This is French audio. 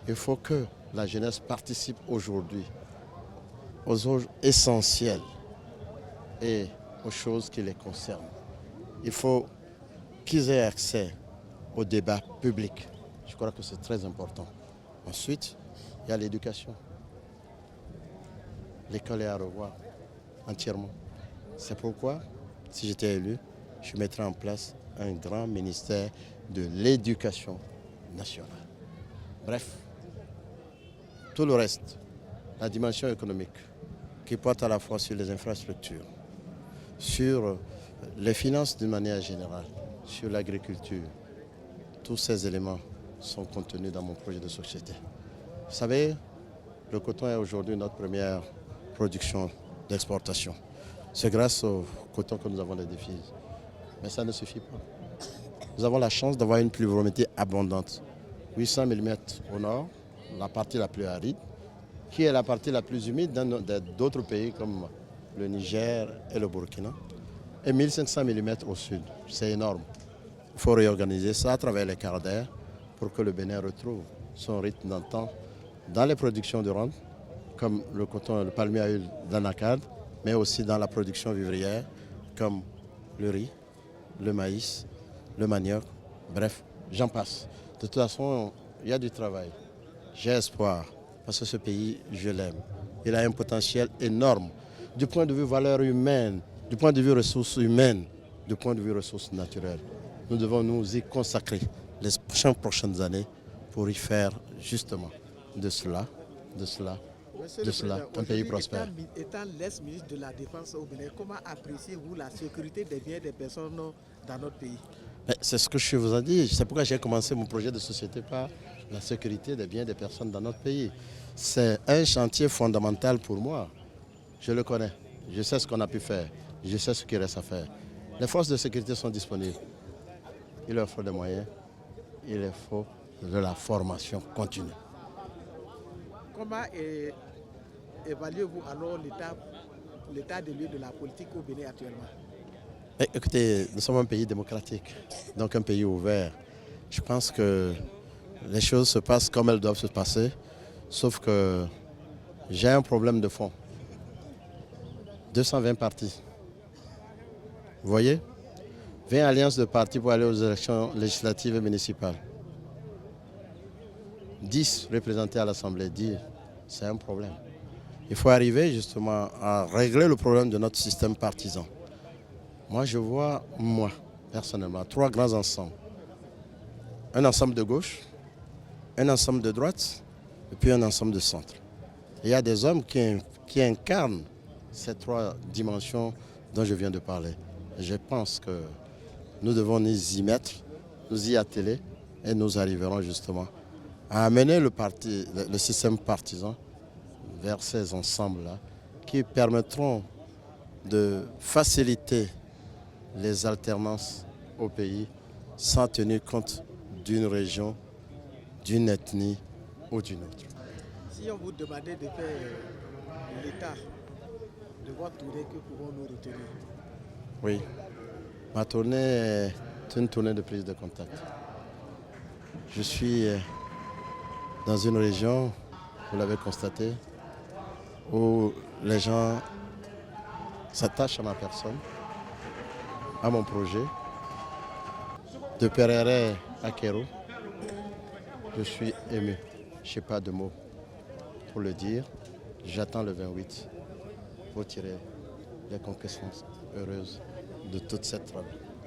Il faut que la jeunesse participe aujourd'hui aux enjeux essentiels et aux choses qui les concernent. Il faut qu'ils aient accès au débat public. Je crois que c'est très important. Ensuite, il y a l'éducation. L'école est à revoir entièrement. C'est pourquoi, si j'étais élu, je mettrais en place un grand ministère de l'éducation nationale. Bref, tout le reste, la dimension économique, qui porte à la fois sur les infrastructures, sur les finances d'une manière générale, sur l'agriculture, tous ces éléments sont contenus dans mon projet de société. Vous savez, le coton est aujourd'hui notre première production d'exportation. C'est grâce au coton que nous avons des défis. Mais ça ne suffit pas. Nous avons la chance d'avoir une pluviométrie abondante. 800 mm au nord, la partie la plus aride, qui est la partie la plus humide dans d'autres pays comme le Niger et le Burkina, et 1500 mm au sud. C'est énorme. Il faut réorganiser ça à travers les quarts d'air pour que le Bénin retrouve son rythme d'antan dans les productions de rente, comme le coton, le palmier à huile d'anacarde, mais aussi dans la production vivrière, comme le riz, le maïs, le manioc, bref, j'en passe. De toute façon, il y a du travail. J'ai espoir, parce que ce pays, je l'aime. Il a un potentiel énorme, du point de vue valeur humaine, du point de vue ressources humaines, du point de vue ressources naturelles. Nous devons nous y consacrer les prochaines années pour y faire justement de cela un pays prospère. Étant l'ex-ministre de la Défense au Bénin, comment appréciez-vous la sécurité des biens des personnes dans notre pays? C'est ce que je vous ai dit. C'est pourquoi j'ai commencé mon projet de société par la sécurité des biens des personnes dans notre pays. C'est un chantier fondamental pour moi. Je le connais. Je sais ce qu'on a pu faire. Je sais ce qu'il reste à faire. Les forces de sécurité sont disponibles. Il leur faut des moyens. Il leur faut de la formation continue. Comment évaluez-vous alors l'état de lieu de la politique au Bénin actuellement? Écoutez, nous sommes un pays démocratique, donc un pays ouvert. Je pense que les choses se passent comme elles doivent se passer, sauf que j'ai un problème de fond. 220 partis. Vous voyez? 20 alliances de partis pour aller aux élections législatives et municipales. 10 représentés à l'Assemblée, 10, c'est un problème. Il faut arriver justement à régler le problème de notre système partisan. Moi, je vois, personnellement, 3 grands ensembles. Un ensemble de gauche, un ensemble de droite, et puis un ensemble de centre. Et il y a des hommes qui incarnent ces 3 dimensions dont je viens de parler. Et je pense que nous devons nous y mettre, nous y atteler, et nous arriverons justement à amener le système partisan vers ces ensembles-là qui permettront de faciliter les alternances au pays sans tenir compte d'une région, d'une ethnie ou d'une autre. Si on vous demandait de faire l'état de votre tournée, que pouvons-nous retenir? Oui, ma tournée est une tournée de prise de contact. Je suis dans une région, vous l'avez constaté, où les gens s'attachent à ma personne, à mon projet. De Perere à Kéro, je suis ému. Je n'ai pas de mots pour le dire. J'attends le 28 pour tirer les conséquences heureuses de toute cette travail.